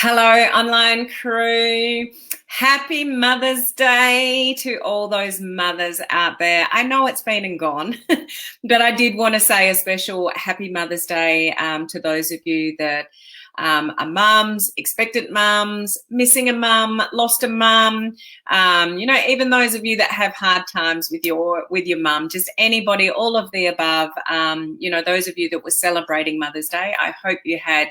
Hello, online crew. Happy Mother's Day to all those mothers out there. I know it's been and gone, but I did want to say a special happy Mother's Day to those of you that are mums, expectant mums, missing a mum, lost a mum, even those of you that have hard times with your mum, just anybody, all of the above, those of you that were celebrating Mother's Day. I hope you had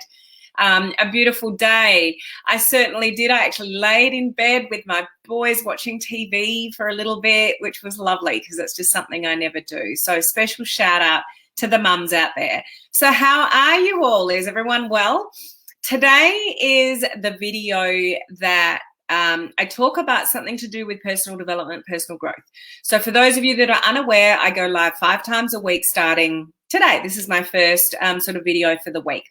a beautiful day. I certainly did. I actually laid in bed with my boys watching TV for a little bit, which was lovely because it's just something I never do. So special shout out to the mums out there. So how are you all? Is everyone well? Today is the video that I talk about something to do with personal development, personal growth. So for those of you that are unaware, I go live 5 times a week starting today. This is my first sort of video for the week.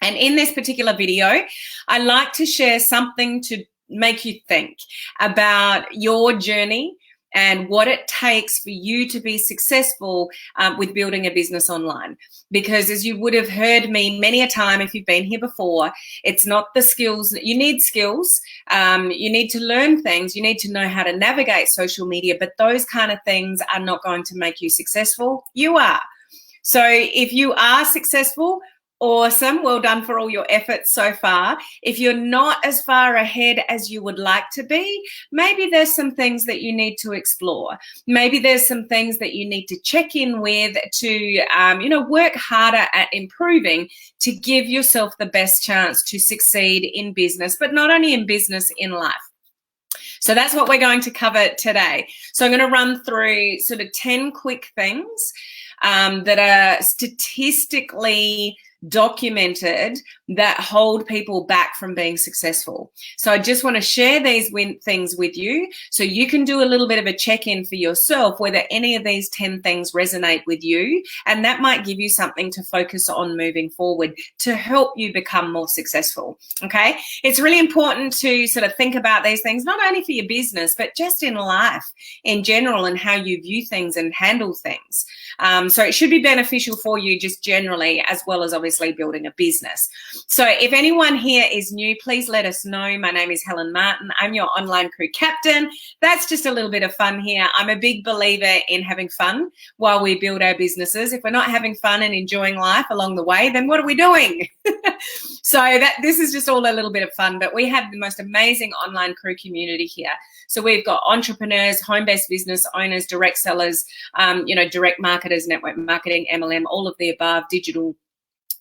And in this particular video, I like to share something to make you think about your journey and what it takes for you to be successful with building a business online. Because as you would have heard me many a time, if you've been here before, it's not the skills. You need skills. You need to learn things. You need to know how to navigate social media, but those kind of things are not going to make you successful. You are. So if you are successful, awesome. Well done for all your efforts so far. If you're not as far ahead as you would like to be, maybe there's some things that you need to explore. Maybe there's some things that you need to check in with to, work harder at improving to give yourself the best chance to succeed in business, but not only in business, in life. So that's what we're going to cover today. So I'm going to run through sort of 10 quick things that are statistically documented that hold people back from being successful. So I just want to share these things with you so you can do a little bit of a check-in for yourself whether any of these 10 things resonate with you, and that might give you something to focus on moving forward to help you become more successful. Okay, it's really important to sort of think about these things not only for your business but just in life in general and how you view things and handle things. So it should be beneficial for you just generally, as well as obviously building a business. So if anyone here is new, please let us know. My name is Helen Martin. I'm your online crew captain. That's just a little bit of fun here. I'm a big believer in having fun while we build our businesses. If we're not having fun and enjoying life along the way, then what are we doing? So this is just all a little bit of fun, but we have the most amazing online crew community here. So we've got entrepreneurs, home-based business owners, direct sellers, direct marketers, network marketing, MLM, all of the above, digital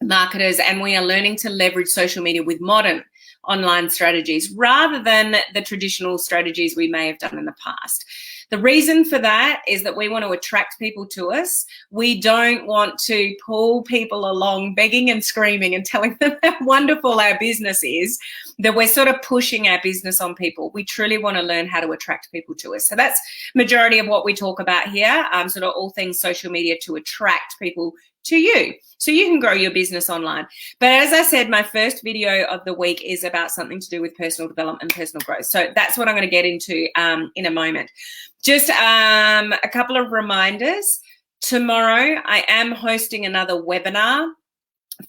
marketers, and we are learning to leverage social media with modern online strategies rather than the traditional strategies we may have done in the past. The reason for that is that we want to attract people to us. We don't want to pull people along begging and screaming and telling them how wonderful our business is, that we're sort of pushing our business on people. We truly want to learn how to attract people to us. So that's majority of what we talk about here, sort of all things social media to attract people to you so you can grow your business online. But as I said, my first video of the week is about something to do with personal development and personal growth. So that's what I'm going to get into in a moment. Just a couple of reminders. Tomorrow I am hosting another webinar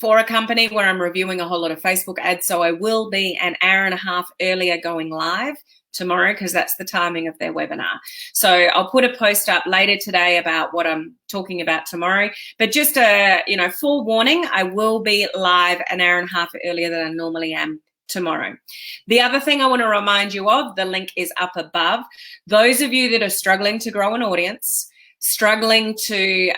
for a company where I'm reviewing a whole lot of Facebook ads. So I will be an hour and a half earlier going live tomorrow because that's the timing of their webinar. So I'll put a post up later today about what I'm talking about tomorrow. But just full warning, I will be live an hour and a half earlier than I normally am tomorrow. The other thing I want to remind you of, the link is up above. Those of you that are struggling to grow an audience, struggling to,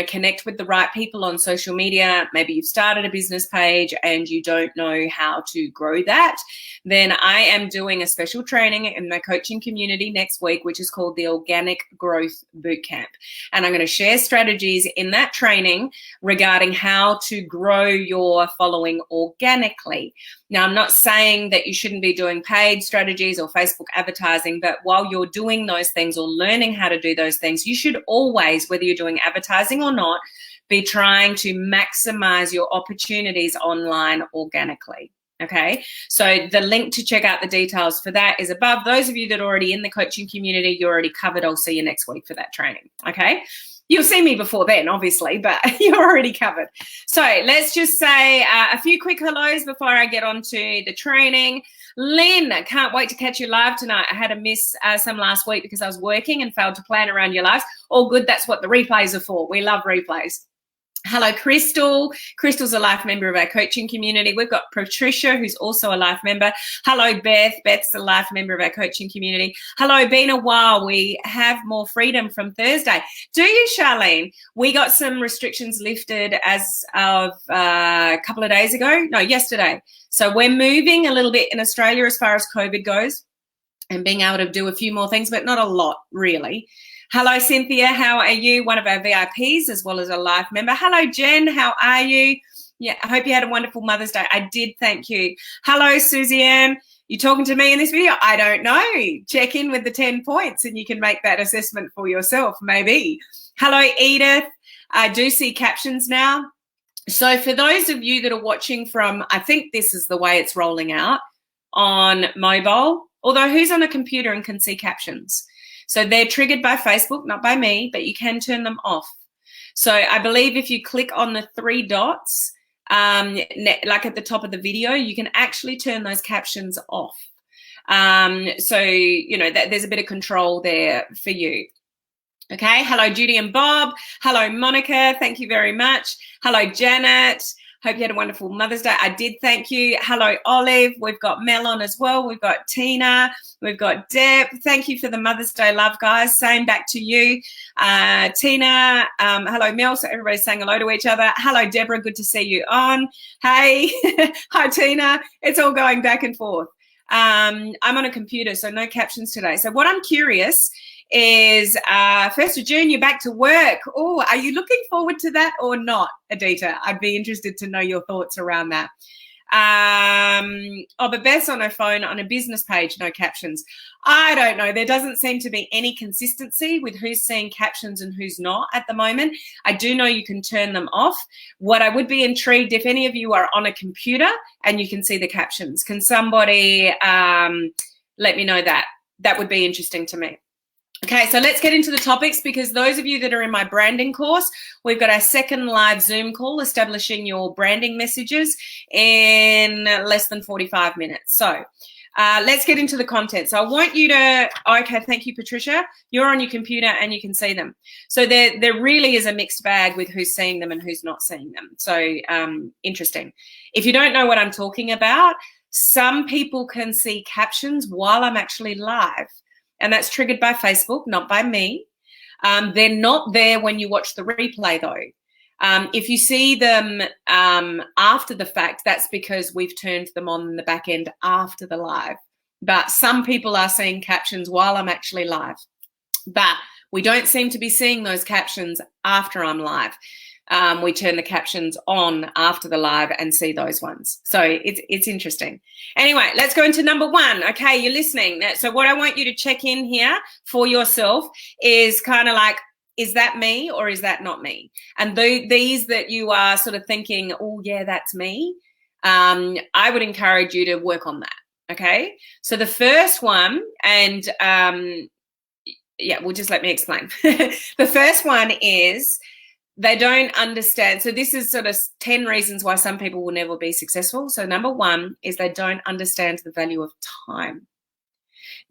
connect with the right people on social media, maybe you've started a business page and you don't know how to grow that, then I am doing a special training in my coaching community next week, which is called the Organic Growth Bootcamp. And I'm going to share strategies in that training regarding how to grow your following organically. Now, I'm not saying that you shouldn't be doing paid strategies or Facebook advertising, but while you're doing those things or learning how to do those things, you should always, whether you're doing advertising or not, be trying to maximize your opportunities online organically. Okay, so the link to check out the details for that is above. Those of you that are already in the coaching community, you're already covered. I'll see you next week for that training. Okay. You'll see me before then, obviously, but you're already covered. So let's just say a few quick hellos before I get on to the training. Lynn, can't wait to catch you live tonight. I had to miss some last week because I was working and failed to plan around your lives. All good. That's what the replays are for. We love replays. Hello, Crystal. Crystal's a life member of our coaching community. We've got Patricia, who's also a life member. Hello, Beth. Beth's a life member of our coaching community. Hello, been a while. We have more freedom from Thursday. Do you, Charlene? We got some restrictions lifted as of a couple of days ago. No, yesterday. So we're moving a little bit in Australia as far as COVID goes and being able to do a few more things, but not a lot, really. Hello, Cynthia. How are you? One of our VIPs as well as a live member. Hello, Jen. How are you? Yeah, I hope you had a wonderful Mother's Day. I did, thank you. Hello, Susie Ann. You talking to me in this video? I don't know. Check in with the 10 points and you can make that assessment for yourself, maybe. Hello, Edith. I do see captions now. So for those of you that are watching from, I think this is the way it's rolling out on mobile, although who's on a computer and can see captions? So they're triggered by Facebook, not by me, but you can turn them off. So I believe if you click on the 3 dots, like at the top of the video, you can actually turn those captions off. So, you know, there's a bit of control there for you. Okay, hello, Judy and Bob. Hello, Monica. Thank you very much. Hello, Janet. Hope you had a wonderful Mother's Day. I did, thank you. Hello, Olive. We've got Mel on as well. We've got Tina. We've got Deb. Thank you for the Mother's Day love, guys. Same back to you. Tina. Hello, Mel. So everybody's saying hello to each other. Hello, Deborah. Good to see you on. Hey. Hi, Tina. It's all going back and forth. I'm on a computer, so no captions today. So what I'm curious is 1st of June, you're back to work. Oh, are you looking forward to that or not, Adita? I'd be interested to know your thoughts around that. But Beth's on her phone on a business page, no captions. I don't know. There doesn't seem to be any consistency with who's seeing captions and who's not at the moment. I do know you can turn them off. What I would be intrigued, if any of you are on a computer and you can see the captions, can somebody let me know that? That would be interesting to me. Okay, so let's get into the topics, because those of you that are in my branding course, we've got our second live Zoom call, establishing your branding messages, in less than 45 minutes. So let's get into the content. So I want you to, okay, thank you, Patricia. You're on your computer and you can see them. So there really is a mixed bag with who's seeing them and who's not seeing them. So interesting. If you don't know what I'm talking about, some people can see captions while I'm actually live. And that's triggered by Facebook, not by me. They're not there when you watch the replay, though. If you see them after the fact, that's because we've turned them on in the back end after the live. But some people are seeing captions while I'm actually live. But we don't seem to be seeing those captions after I'm live. We turn the captions on after the live and see those ones. So it's interesting. Anyway, let's go into number 1. Okay, you're listening. So what I want you to check in here for yourself is kind of like, is that me or is that not me? And these that you are sort of thinking, oh, yeah, that's me, I would encourage you to work on that. Okay, so the first one, and yeah, well, just let me explain. The first one is, they don't understand. So this is sort of 10 reasons why some people will never be successful. So number 1 is they don't understand the value of time.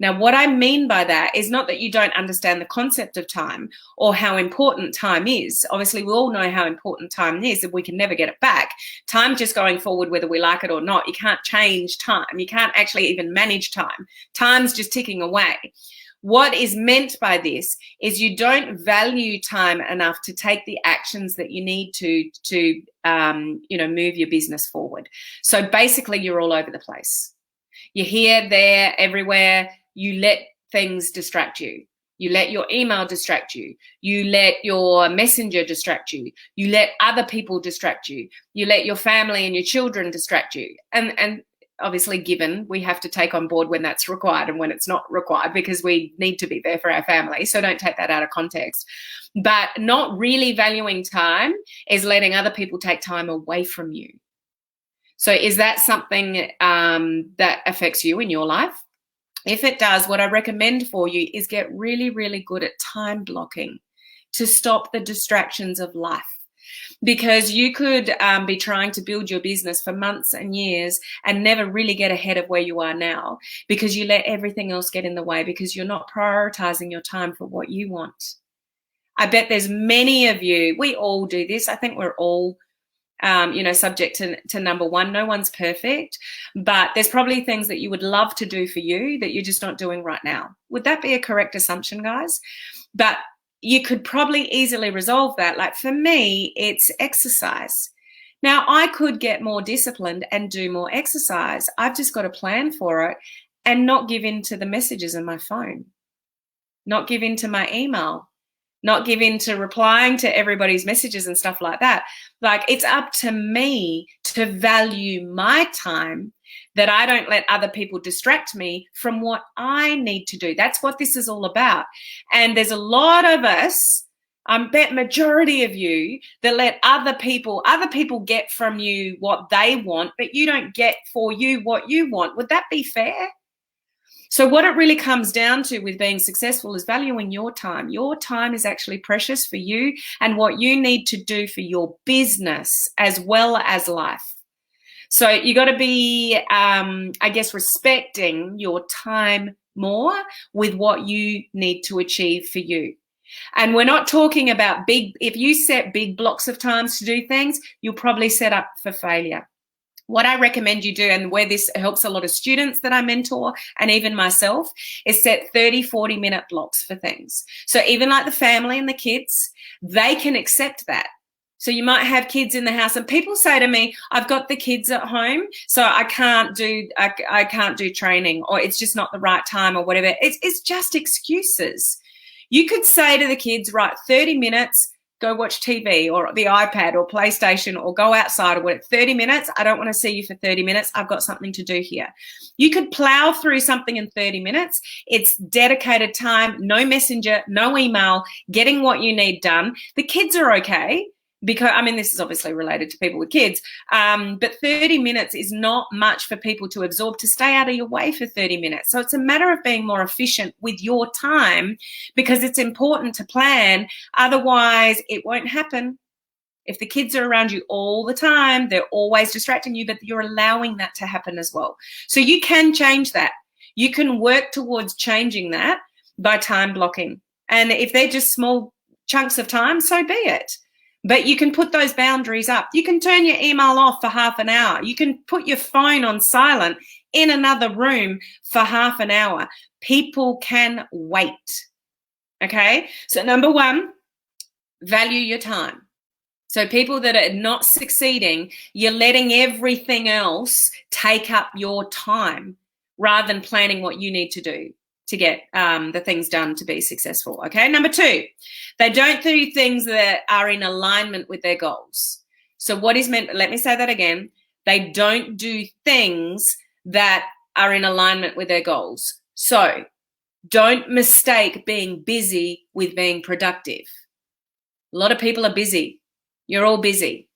Now, what I mean by that is not that you don't understand the concept of time or how important time is. Obviously, we all know how important time is, and we can never get it back. Time just going forward, whether we like it or not, you can't change time. You can't actually even manage time. Time's just ticking away. What is meant by this is you don't value time enough to take the actions that you need to you know, move your business forward. So basically, you're all over the place. You're here, there, everywhere. You let things distract you. You let your email distract you. You let your messenger distract you. You let other people distract you. You let your family and your children distract you. And obviously, given we have to take on board when that's required and when it's not required, because we need to be there for our family. So don't take that out of context. But not really valuing time is letting other people take time away from you. So is that something that affects you in your life? If it does, what I recommend for you is get really, really good at time blocking. to stop the distractions of life. Because you could be trying to build your business for months and years and never really get ahead of where you are now because you let everything else get in the way because you're not prioritizing your time for what you want. I bet there's many of you, we all do this. I think we're all, subject to number one. No one's perfect, but there's probably things that you would love to do for you that you're just not doing right now. Would that be a correct assumption, guys? But you could probably easily resolve that. Like for me, it's exercise. Now, I could get more disciplined and do more exercise. I've just got to plan for it and not give in to the messages in my phone, not give in to my email, not give in to replying to everybody's messages and stuff like that. Like it's up to me to value my time, that I don't let other people distract me from what I need to do. That's what this is all about. And there's a lot of us, I bet majority of you, that let other people get from you what they want, but you don't get for you what you want. Would that be fair? So what it really comes down to with being successful is valuing your time. Your time is actually precious for you and what you need to do for your business as well as life. So you got to be, respecting your time more with what you need to achieve for you. And we're not talking about if you set big blocks of times to do things, you'll probably set up for failure. What I recommend you do, and where this helps a lot of students that I mentor and even myself, is set 30, 40-minute blocks for things. So even like the family and the kids, they can accept that. So you might have kids in the house and people say to me, I've got the kids at home, so I can't do training, or it's just not the right time or whatever. It's just excuses. You could say to the kids, right, 30 minutes, go watch TV or the iPad or PlayStation or go outside or whatever. 30 minutes, I don't want to see you for 30 minutes. I've got something to do here. You could plow through something in 30 minutes. It's dedicated time, no messenger, no email, getting what you need done. The kids are okay. Because, this is obviously related to people with kids, but 30 minutes is not much for people to absorb, to stay out of your way for 30 minutes. So it's a matter of being more efficient with your time, because it's important to plan. Otherwise, it won't happen. If the kids are around you all the time, they're always distracting you, but you're allowing that to happen as well. So you can change that. You can work towards changing that by time blocking. And if they're just small chunks of time, so be it. But you can put those boundaries up. You can turn your email off for half an hour. You can put your phone on silent in another room for half an hour. People can wait. Okay? So number one, value your time. So people that are not succeeding, you're letting everything else take up your time rather than planning what you need to do to get the things done to be successful. Okay. Number two, they don't do things that are in alignment with their goals. So what is meant, let me say that again. They don't do things that are in alignment with their goals. So don't mistake being busy with being productive. A lot of people are busy. You're all busy.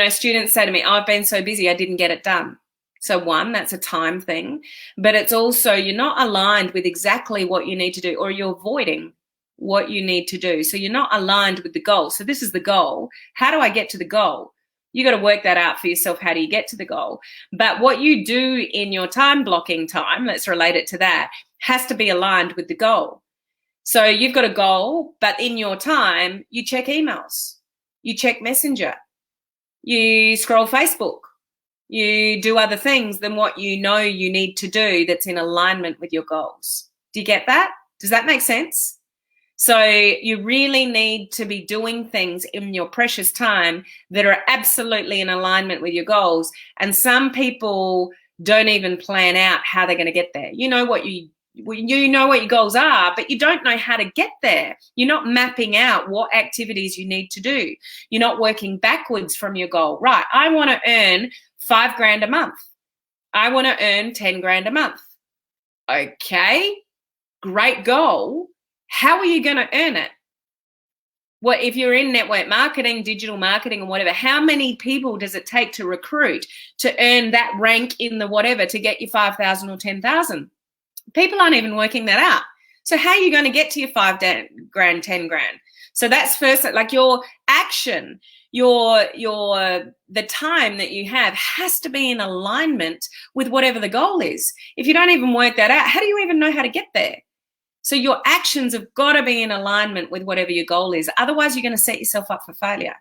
Students say to me, I've been so busy, I didn't get it done. So one, that's a time thing, but it's also you're not aligned with exactly what you need to do, or you're avoiding what you need to do. So you're not aligned with the goal. So this is the goal. How do I get to the goal? You got to work that out for yourself. How do you get to the goal? But what you do in your time blocking time, let's relate it to that, has to be aligned with the goal. So you've got a goal, but in your time, you check emails, you check Messenger, you scroll Facebook, you do other things than what you know you need to do that's in alignment with your goals. Do you get that? Does that make sense? So you really need to be doing things in your precious time that are absolutely in alignment with your goals. And some people don't even plan out how they're going to get there. You know what your goals are, but you don't know how to get there. You're not mapping out what activities you need to do. You're not working backwards from your goal. Right, I want to earn $5,000 a month. I want to earn 10 grand a month. Okay, great goal. How are you going to earn it? Well, if you're in network marketing, digital marketing, or whatever, how many people does it take to recruit to earn that rank in the whatever to get you 5,000 or 10,000? People aren't even working that out. So how are you going to get to your 5 grand, 10 grand? So that's first, like your action, the time that you have has to be in alignment with whatever the goal is. If you don't even work that out, how do you even know how to get there? So your actions have got to be in alignment with whatever your goal is. Otherwise, you're going to set yourself up for failure.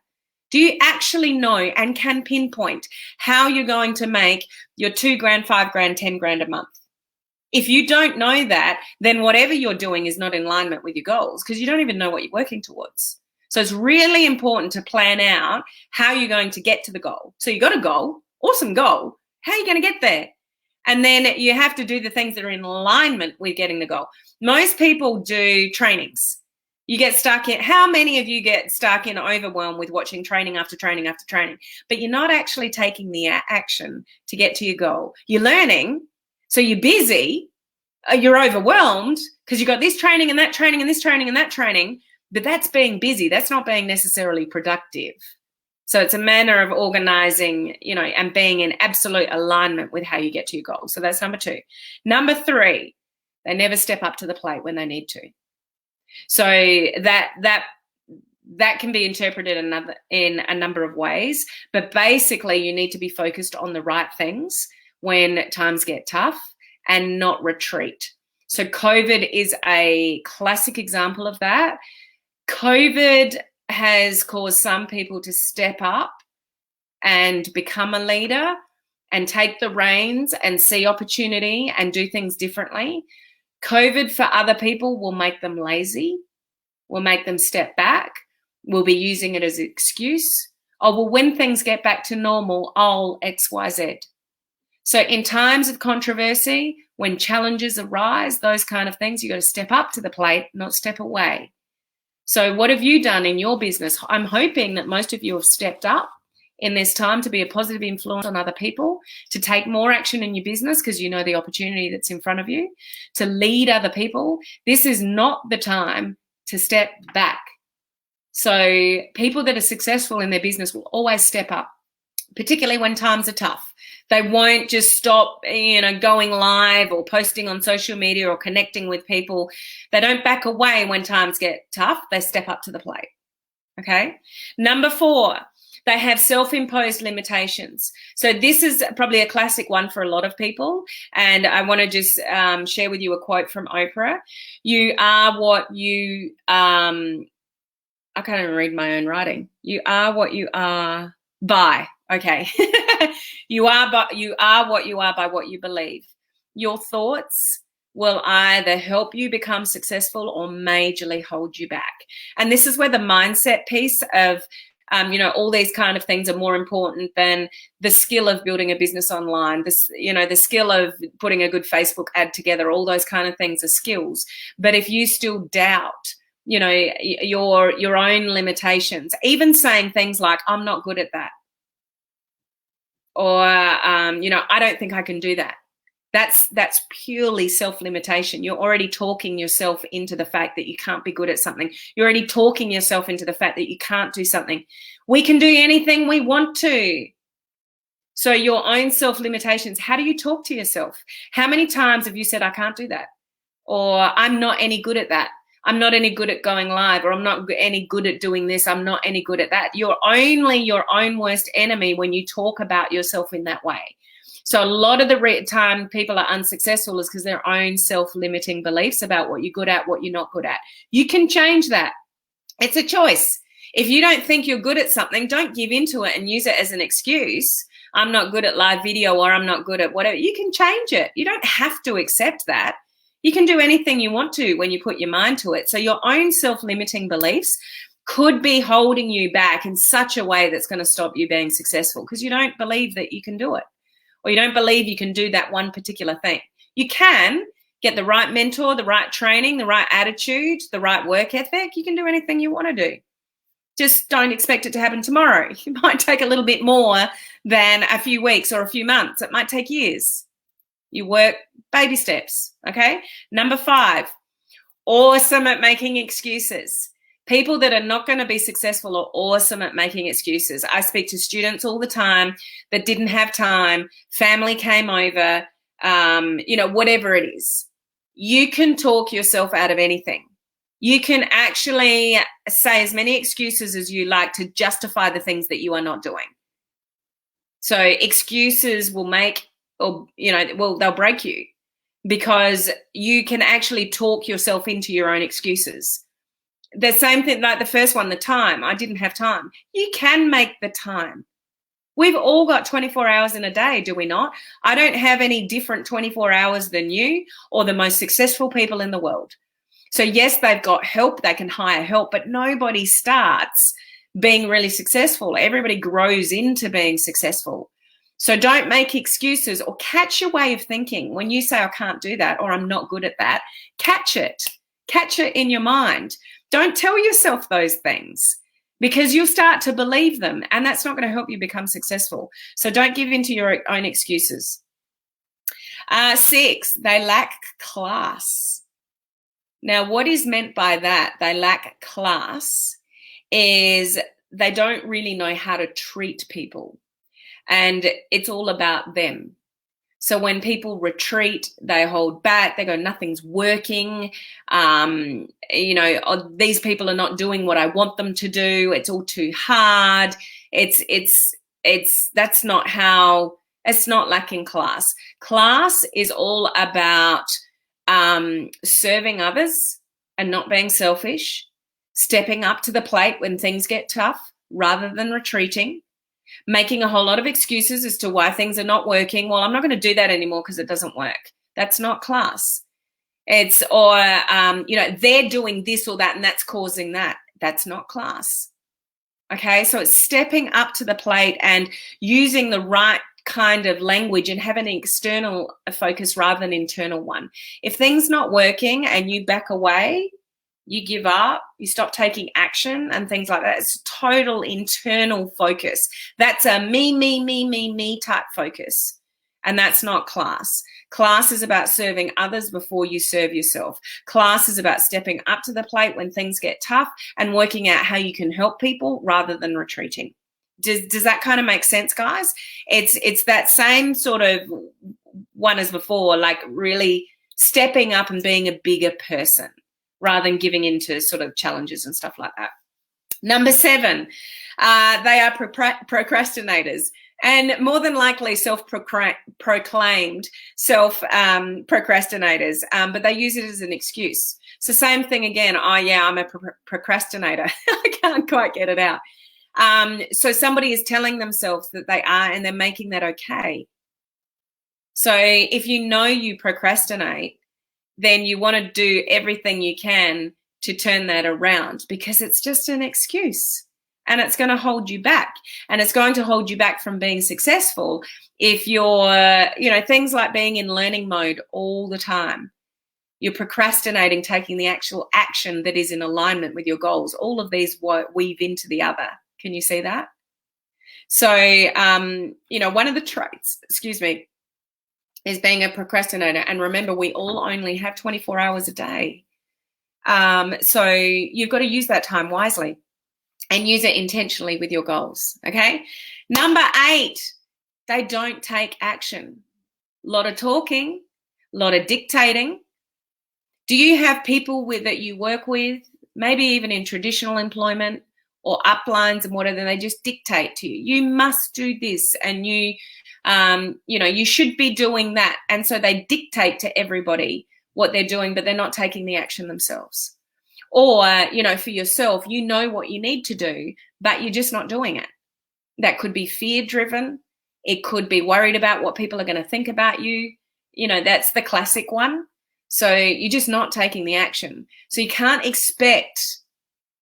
Do you actually know and can pinpoint how you're going to make your $2,000, $5,000, $10,000 a month? If you don't know that, then whatever you're doing is not in alignment with your goals because you don't even know what you're working towards. So it's really important to plan out how you're going to get to the goal. So you got a goal, awesome goal. How are you going to get there? And then you have to do the things that are in alignment with getting the goal. Most people do trainings. You get stuck in, how many of you get stuck in overwhelm with watching training after training after training, but you're not actually taking the action to get to your goal? You're learning, so you're busy, you're overwhelmed because you've got this training and that training and this training and that training, but that's being busy. That's not being necessarily productive. So it's a manner of organizing, and being in absolute alignment with how you get to your goals. So that's number 2. Number 3, they never step up to the plate when they need to. So that can be interpreted in a number of ways, but basically you need to be focused on the right things when times get tough and not retreat. So COVID is a classic example of that. COVID has caused some people to step up and become a leader and take the reins and see opportunity and do things differently. COVID for other people will make them lazy, will make them step back, will be using it as an excuse. Oh, well, when things get back to normal, I'll X, Y, Z. So in times of controversy, when challenges arise, those kind of things, you got to step up to the plate, not step away. So what have you done in your business? I'm hoping that most of you have stepped up in this time to be a positive influence on other people, to take more action in your business because you know the opportunity that's in front of you, to lead other people. This is not the time to step back. So people that are successful in their business will always step up, particularly when times are tough. They won't just stop, going live or posting on social media or connecting with people. They don't back away when times get tough. They step up to the plate. Okay. Number 4, they have self-imposed limitations. So this is probably a classic one for a lot of people. And I want to just share with you a quote from Oprah. You are what you, I can't even read my own writing. You are what you are by. Okay. You are what you are by what you believe. Your thoughts will either help you become successful or majorly hold you back. And this is where the mindset piece of all these kind of things are more important than the skill of building a business online. The skill of putting a good Facebook ad together, all those kind of things are skills. But if you still doubt, your own limitations, even saying things like, I'm not good at that. Or, I don't think I can do that. That's purely self-limitation. You're already talking yourself into the fact that you can't be good at something. You're already talking yourself into the fact that you can't do something. We can do anything we want to. So your own self-limitations, how do you talk to yourself? How many times have you said, I can't do that? Or I'm not any good at that. I'm not any good at going live, or I'm not any good at doing this. I'm not any good at that. You're only your own worst enemy when you talk about yourself in that way. So a lot of the time people are unsuccessful is because their own self-limiting beliefs about what you're good at, what you're not good at. You can change that. It's a choice. If you don't think you're good at something, don't give into it and use it as an excuse. I'm not good at live video, or I'm not good at whatever. You can change it. You don't have to accept that. You can do anything you want to when you put your mind to it. So your own self-limiting beliefs could be holding you back in such a way that's going to stop you being successful because you don't believe that you can do it, or you don't believe you can do that one particular thing. You can get the right mentor, the right training, the right attitude, the right work ethic. You can do anything you want to do. Just don't expect it to happen tomorrow. It might take a little bit more than a few weeks or a few months. It might take years. You work baby steps, okay? Number 5, awesome at making excuses. People that are not going to be successful are awesome at making excuses. I speak to students all the time that didn't have time, family came over, whatever it is. You can talk yourself out of anything. You can actually say as many excuses as you like to justify the things that you are not doing. So excuses will make, or, well, they'll break you, because you can actually talk yourself into your own excuses. The same thing, like the first one, the time. I didn't have time. You can make the time. We've all got 24 hours in a day, do we not? I don't have any different 24 hours than you or the most successful people in the world. So yes, they've got help, they can hire help, but nobody starts being really successful. Everybody grows into being successful. So don't make excuses, or catch your way of thinking. When you say, I can't do that, or I'm not good at that, catch it. Catch it in your mind. Don't tell yourself those things, because you'll start to believe them, and that's not going to help you become successful. So don't give in to your own excuses. 6, they lack class. Now, what is meant by that, they lack class, is they don't really know how to treat people, and it's all about them. So when people retreat, they hold back, they go, nothing's working, these people are not doing what I want them to do, it's all too hard. That's not how, it's not lacking class. Class is all about serving others and not being selfish, stepping up to the plate when things get tough rather than retreating, making a whole lot of excuses as to why things are not working. Well, I'm not going to do that anymore because it doesn't work. That's not class. It's, or, they're doing this or that and that's causing that. That's not class. Okay, so it's stepping up to the plate and using the right kind of language and have an external focus rather than internal one. If things not working and you back away, you give up, you stop taking action and things like that, it's total internal focus. That's a me type focus, and that's not class. Class is about serving others before you serve yourself. Class is about stepping up to the plate when things get tough and working out how you can help people rather than retreating. Does that kind of make sense, guys? It's that same sort of one as before, like really stepping up and being a bigger person rather than giving into sort of challenges and stuff like that. Number 7, they are procrastinators, and more than likely self-proclaimed procrastinators, but they use it as an excuse. So same thing again. Oh yeah, I'm a procrastinator. I can't quite get it out. So somebody is telling themselves that they are, and they're making that okay. So if you know you procrastinate, then you want to do everything you can to turn that around, because it's just an excuse and it's going to hold you back, and it's going to hold you back from being successful if you're, things like being in learning mode all the time. You're procrastinating taking the actual action that is in alignment with your goals. All of these weave into the other. Can you see that? So, one of the traits, is being a procrastinator. And remember, we all only have 24 hours a day. So you've got to use that time wisely and use it intentionally with your goals, okay? Number 8, they don't take action. A lot of talking, a lot of dictating. Do you have people that you work with, maybe even in traditional employment or uplines and whatever, they just dictate to you? You must do this, and you should be doing that. And so they dictate to everybody what they're doing, but they're not taking the action themselves. Or, for yourself, you know what you need to do, but you're just not doing it. That could be fear-driven. It could be worried about what people are going to think about you. That's the classic one. So you're just not taking the action. So you can't expect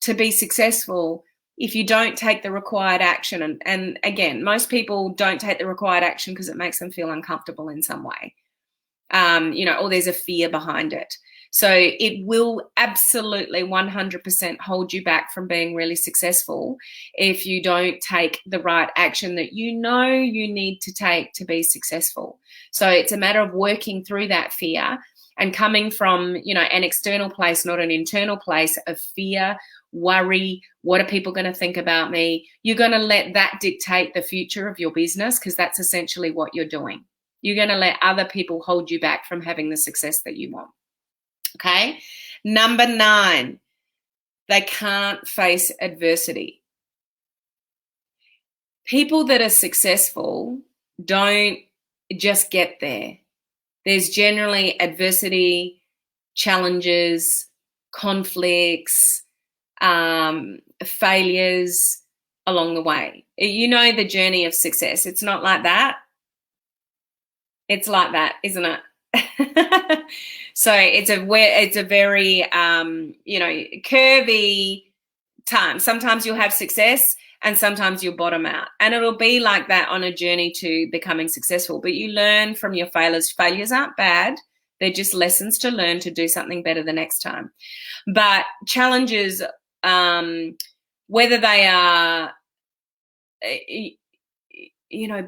to be successful if you don't take the required action. And again, most people don't take the required action because it makes them feel uncomfortable in some way. Or there's a fear behind it. So it will absolutely 100% hold you back from being really successful if you don't take the right action that you need to take to be successful. So it's a matter of working through that fear and coming from, an external place, not an internal place of fear, worry. What are people going to think about me? You're going to let that dictate the future of your business, because that's essentially what you're doing. You're going to let other people hold you back from having the success that you want. Okay. Number 9, They can't face adversity. People that are successful don't just get there. There's generally adversity, challenges, conflicts, failures along the way. You know the journey of success. It's not like that. It's like that, isn't it? So it's a very curvy time. Sometimes you'll have success and sometimes you'll bottom out, and it'll be like that on a journey to becoming successful. But you learn from your failures. Failures aren't bad. They're just lessons to learn to do something better the next time. But challenges, whether they are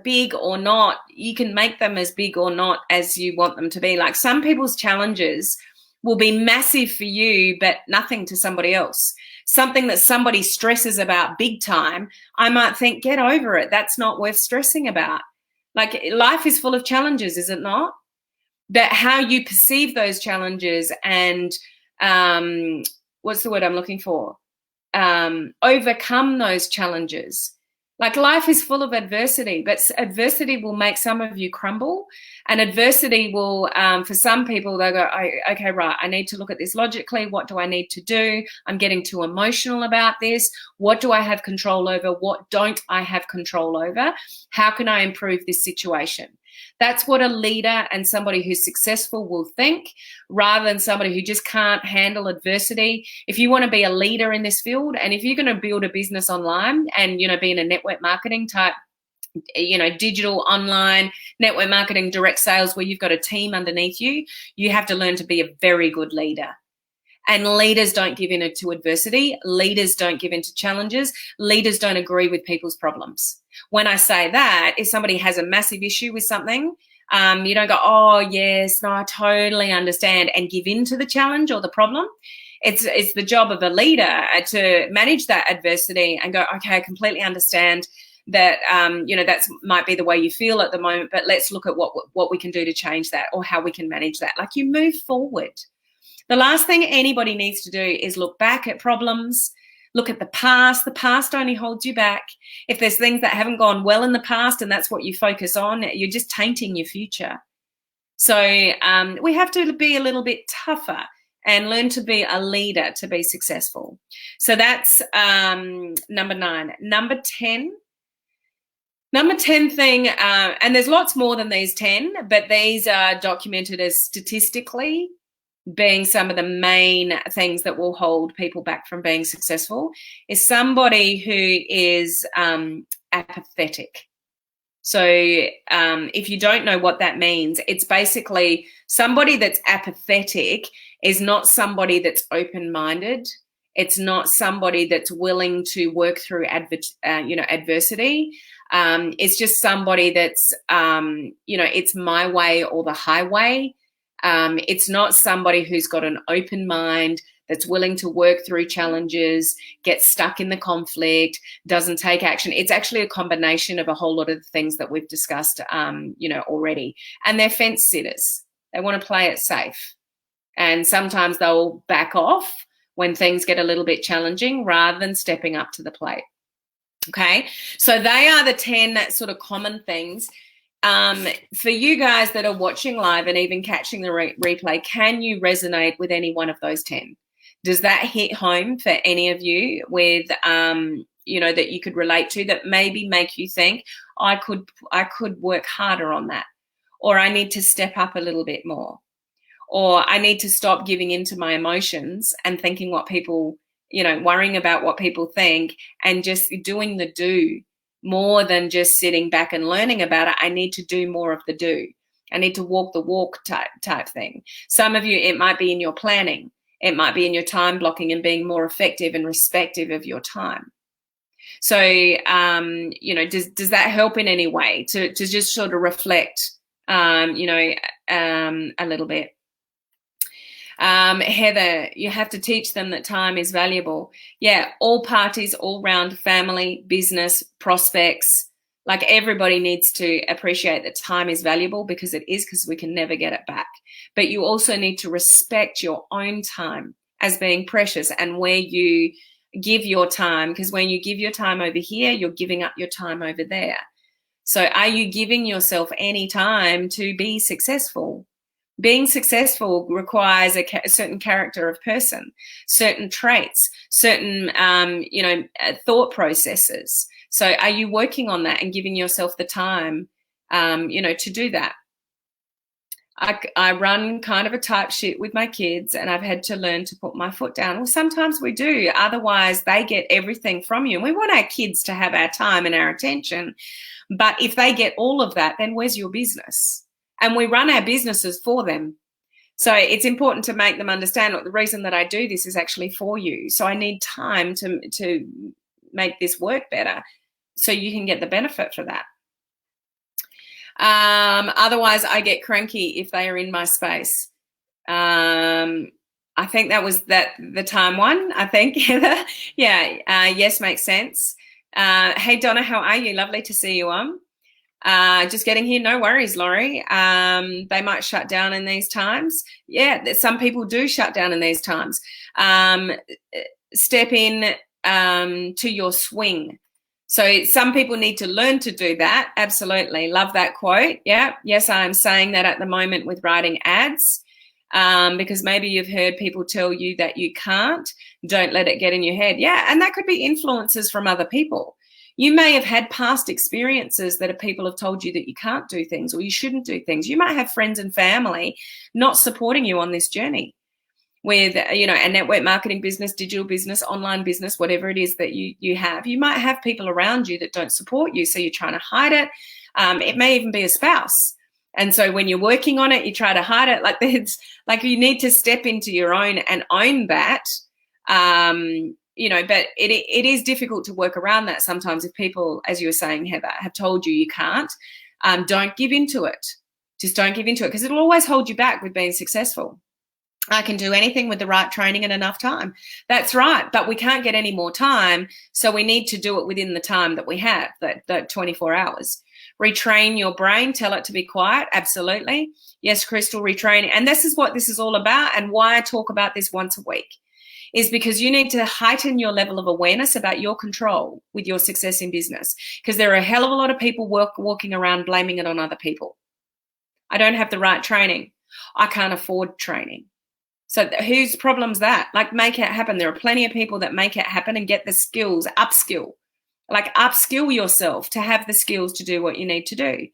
big or not, you can make them as big or not as you want them to be. Like, some people's challenges will be massive for you, but nothing to somebody else. Something that somebody stresses about big time, I might think, get over it. That's not worth stressing about. Like, life is full of challenges, is it not? But how you perceive those challenges and what's the word I'm looking for? Overcome those challenges. Like, life is full of adversity, but adversity will make some of you crumble, and adversity will, for some people, they'll go, oh, okay, right, I need to look at this logically. What do I need to do? I'm getting too emotional about this. What do I have control over? What don't I have control over? How can I improve this situation? That's what a leader and somebody who's successful will think, rather than somebody who just can't handle adversity. If you want to be a leader in this field, and if you're going to build a business online and, be in a network marketing type, digital, online, network marketing, direct sales, where you've got a team underneath you, you have to learn to be a very good leader. And leaders don't give in to adversity. Leaders don't give in to challenges. Leaders don't agree with people's problems. When I say that, if somebody has a massive issue with something, you don't go, oh, yes, no, I totally understand, and give in to the challenge or the problem. It's the job of a leader to manage that adversity and go, okay, I completely understand that, that might be the way you feel at the moment, but let's look at what we can do to change that, or how we can manage that. Like, you move forward. The last thing anybody needs to do is look back at problems, look at the past. The past only holds you back. If there's things that haven't gone well in the past and that's what you focus on, you're just tainting your future. So we have to be a little bit tougher and learn to be a leader to be successful. So that's number 9. Number 10 thing, and there's lots more than these 10, but these are documented as statistically being some of the main things that will hold people back from being successful, is somebody who is apathetic. So if you don't know what that means, it's basically somebody that's apathetic is not somebody that's open-minded. It's not somebody that's willing to work through adversity. It's just somebody that's, it's my way or the highway. It's not somebody who's got an open mind, that's willing to work through challenges, get stuck in the conflict, doesn't take action. It's actually a combination of a whole lot of the things that we've discussed, already. And they're fence sitters. They want to play it safe. And sometimes they'll back off when things get a little bit challenging rather than stepping up to the plate. Okay, so they are the 10 sort of common things. For you guys that are watching live and even catching the replay, can you resonate with any one of those 10? Does that hit home for any of you with, that you could relate to, that maybe make you think, I could work harder on that, or I need to step up a little bit more, or I need to stop giving into my emotions and thinking what people, worrying about what people think, and just doing the do more than just sitting back and learning about it. I need to do more of the do. I need to walk the walk type thing. Some of you, it might be in your planning. It might be in your time blocking and being more effective and respective of your time. So, does that help in any way to just sort of reflect, a little bit? Heather, you have to teach them that time is valuable. Yeah, all parties, all round, family, business, prospects, like everybody needs to appreciate that time is valuable, because it is, because we can never get it back. But you also need to respect your own time as being precious and where you give your time, because when you give your time over here, you're giving up your time over there. So are you giving yourself any time to be successful? Being successful requires a certain character of person, certain traits, certain, thought processes. So are you working on that and giving yourself the time, to do that? I run kind of a tight ship with my kids, and I've had to learn to put my foot down. Well, sometimes we do. Otherwise, they get everything from you. And we want our kids to have our time and our attention. But if they get all of that, then where's your business? And we run our businesses for them. So it's important to make them understand, look, the reason that I do this is actually for you. So I need time to make this work better so you can get the benefit for that. Otherwise, I get cranky if they are in my space. I think that was the time one, I think, Heather. Yeah, yes, makes sense. Hey, Donna, how are you? Lovely to see you on. Just getting here. No worries, Laurie. They might shut down in these times. Yeah, some people do shut down in these times. Step in to your swing. So some people need to learn to do that. Absolutely. Love that quote. Yeah. Yes, I'm saying that at the moment with writing ads, because maybe you've heard people tell you that you can't. Don't let it get in your head. Yeah. And that could be influences from other people. You may have had past experiences that people have told you that you can't do things or you shouldn't do things. You might have friends and family not supporting you on this journey with, a network marketing business, digital business, online business, whatever it is that you have. You might have people around you that don't support you, so you're trying to hide it. It may even be a spouse. And so when you're working on it, you try to hide it. Like you need to step into your own and own that. But it is difficult to work around that sometimes if people, as you were saying, Heather, have told you can't. Don't give into it. Just don't give into it, because it'll always hold you back with being successful. I can do anything with the right training and enough time. That's right, but we can't get any more time, so we need to do it within the time that we have, that 24 hours. Retrain your brain, tell it to be quiet, absolutely. Yes, Crystal, retraining. And this is what this is all about, and why I talk about this once a week, is because you need to heighten your level of awareness about your control with your success in business, because there are a hell of a lot of people walking around blaming it on other people. I don't have the right training. I can't afford training. So whose problem's that? Like, make it happen. There are plenty of people that make it happen and get the skills, upskill yourself to have the skills to do what you need to do.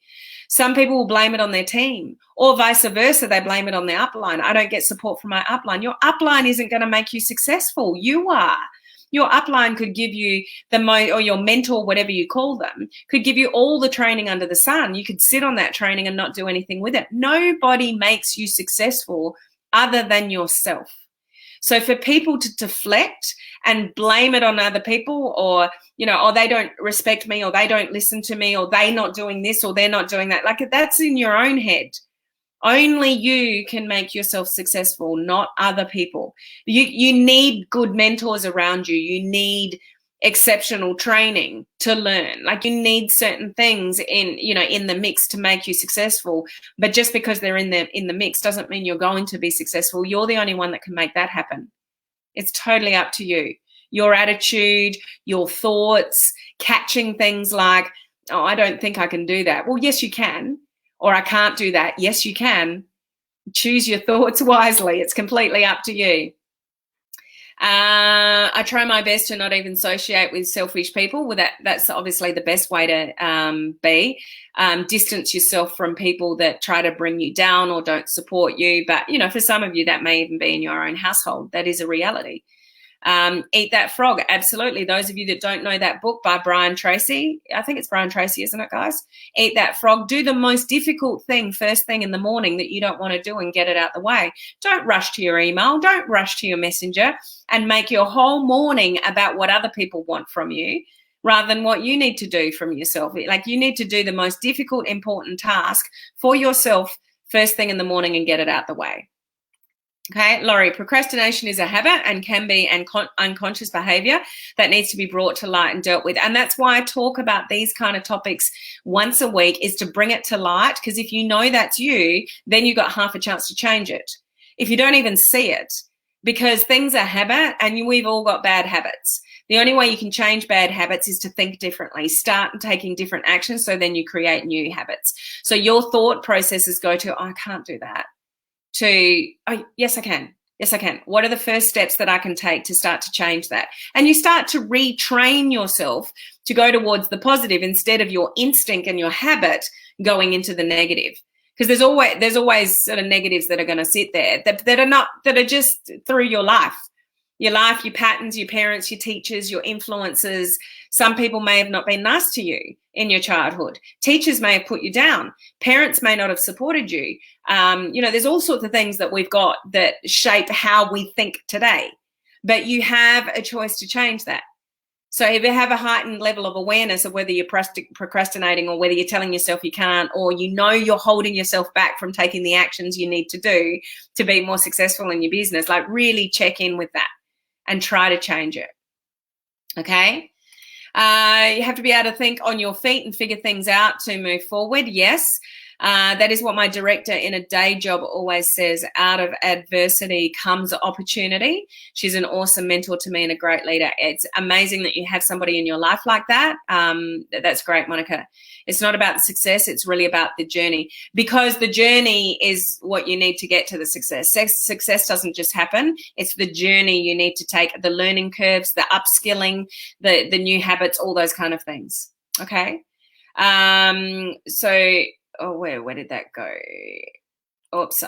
Some people will blame it on their team, or vice versa. They blame it on their upline. I don't get support from my upline. Your upline isn't going to make you successful. You are. Your upline could give you or your mentor, whatever you call them, could give you all the training under the sun. You could sit on that training and not do anything with it. Nobody makes you successful other than yourself. So for people to deflect and blame it on other people, or, they don't respect me, or they don't listen to me, or they're not doing this, or they're not doing that, like, that's in your own head. Only you can make yourself successful, not other people. You need good mentors around you. You need exceptional training to learn. Like, you need certain things in the mix to make you successful. But just because they're in the mix doesn't mean you're going to be successful. You're the only one that can make that happen. It's totally up to you. Your attitude, your thoughts, catching things like, oh, I don't think I can do that. Well, yes, you can. Or I can't do that. Yes, you can. Choose your thoughts wisely. It's completely up to you. I try my best to not even associate with selfish people. Well, that's obviously the best way to be. Distance yourself from people that try to bring you down or don't support you. But, for some of you, that may even be in your own household. That is a reality. Eat That Frog. Absolutely. Those of you that don't know that book by Brian Tracy, I think it's Brian Tracy, isn't it, guys? Eat That Frog. Do the most difficult thing first thing in the morning that you don't want to do and get it out the way. Don't rush to your email. Don't rush to your messenger and make your whole morning about what other people want from you rather than what you need to do from yourself. Like, you need to do the most difficult, important task for yourself first thing in the morning and get it out the way. Okay, Laurie, procrastination is a habit and can be an unconscious behavior that needs to be brought to light and dealt with. And that's why I talk about these kind of topics once a week, is to bring it to light, because if you know that's you, then you've got half a chance to change it. If you don't even see it, because things are habit, and we've all got bad habits. The only way you can change bad habits is to think differently, start taking different actions, so then you create new habits. So your thought processes go to, oh, I can't do that, to, oh, yes, I can. Yes, I can. What are the first steps that I can take to start to change that? And you start to retrain yourself to go towards the positive instead of your instinct and your habit going into the negative. Because there's always sort of negatives that are going to sit there that are just through your life, your patterns, your parents, your teachers, your influences. Some people may have not been nice to you in your childhood. Teachers may have put you down. Parents may not have supported you. There's all sorts of things that we've got that shape how we think today. But you have a choice to change that. So if you have a heightened level of awareness of whether you're procrastinating or whether you're telling yourself you can't, or you're holding yourself back from taking the actions you need to do to be more successful in your business, like really check in with that and try to change it. Okay? You have to be able to think on your feet and figure things out to move forward. Yes. That is what my director in a day job always says: out of adversity comes opportunity. She's an awesome mentor to me and a great leader. It's amazing that you have somebody in your life like that. That's great, Monica. It's not about the success. It's really about the journey, because the journey is what you need to get to the success. Success doesn't just happen. It's the journey you need to take, the learning curves, the upskilling, the new habits, all those kind of things. Okay. Where did that go? Oops,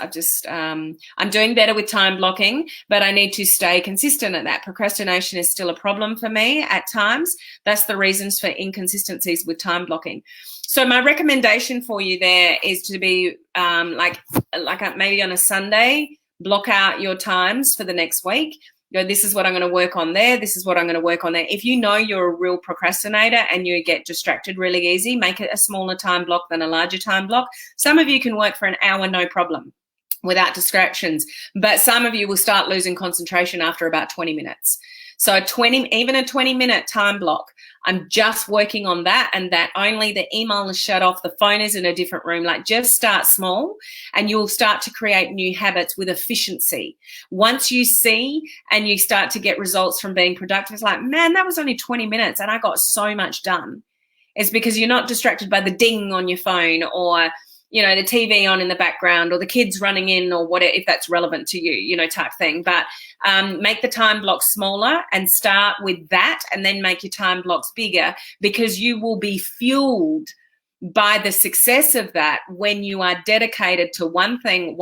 I'm doing better with time blocking, but I need to stay consistent at that. Procrastination is still a problem for me at times. That's the reasons for inconsistencies with time blocking. So my recommendation for you there is to be maybe on a Sunday, block out your times for the next week. This is what I'm going to work on there. This is what I'm going to work on there. If you know you're a real procrastinator and you get distracted really easy, make it a smaller time block than a larger time block. Some of you can work for an hour, no problem, without distractions. But some of you will start losing concentration after about 20 minutes. So even a 20-minute time block, I'm just working on that, and that only. The email is shut off, the phone is in a different room. Like, just start small and you'll start to create new habits with efficiency. Once you see and you start to get results from being productive, it's like, man, that was only 20 minutes and I got so much done. It's because you're not distracted by the ding on your phone, or the TV on in the background, or the kids running in, or whatever, if that's relevant to you, type thing. But make the time blocks smaller and start with that, and then make your time blocks bigger, because you will be fueled by the success of that. When you are dedicated to one thing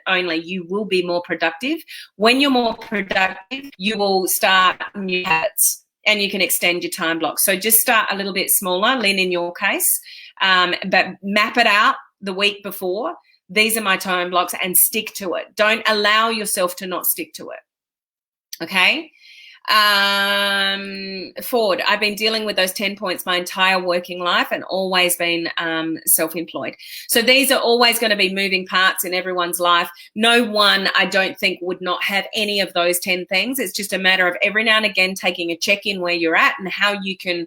only, you will be more productive. When you're more productive, you will start new habits and you can extend your time block. So just start a little bit smaller, Lynn, in your case. But map it out the week before. These are my time blocks, and stick to it. Don't allow yourself to not stick to it. Okay. Ford, I've been dealing with those 10 points my entire working life and always been self-employed. So these are always going to be moving parts in everyone's life. No one, I don't think, would not have any of those 10 things. It's just a matter of every now and again taking a check-in where you're at and how you can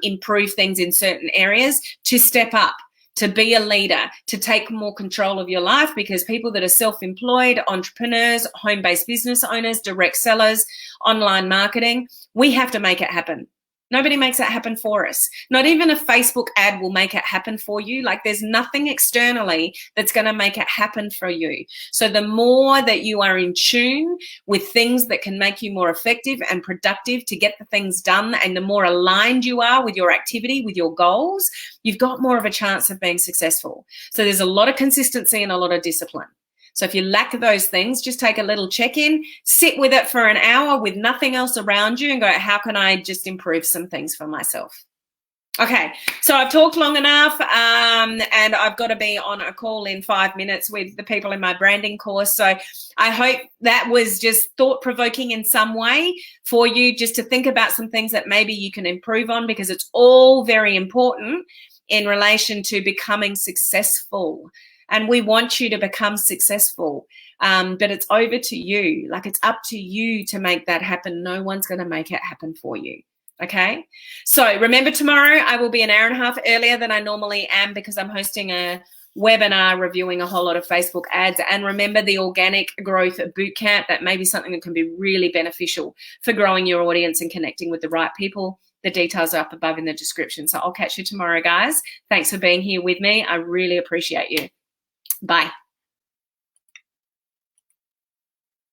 improve things in certain areas to step up, to be a leader, to take more control of your life. Because people that are self-employed, entrepreneurs, home-based business owners, direct sellers, online marketing, we have to make it happen. Nobody makes it happen for us. Not even a Facebook ad will make it happen for you. Like, there's nothing externally that's going to make it happen for you. So the more that you are in tune with things that can make you more effective and productive to get the things done, and the more aligned you are with your activity, with your goals, you've got more of a chance of being successful. So there's a lot of consistency and a lot of discipline. So if you lack those things, just take a little check-in, sit with it for an hour with nothing else around you, and go, how can I just improve some things for myself? Okay, so I've talked long enough, and I've got to be on a call in 5 minutes with the people in my branding course. So I hope that was just thought-provoking in some way for you, just to think about some things that maybe you can improve on, because it's all very important in relation to becoming successful. And we want you to become successful, but it's over to you. Like, it's up to you to make that happen. No one's going to make it happen for you. Okay. So remember, tomorrow I will be an hour and a half earlier than I normally am, because I'm hosting a webinar reviewing a whole lot of Facebook ads. And remember the Organic Growth Bootcamp. That may be something that can be really beneficial for growing your audience and connecting with the right people. The details are up above in the description. So I'll catch you tomorrow, guys. Thanks for being here with me. I really appreciate you. Bye.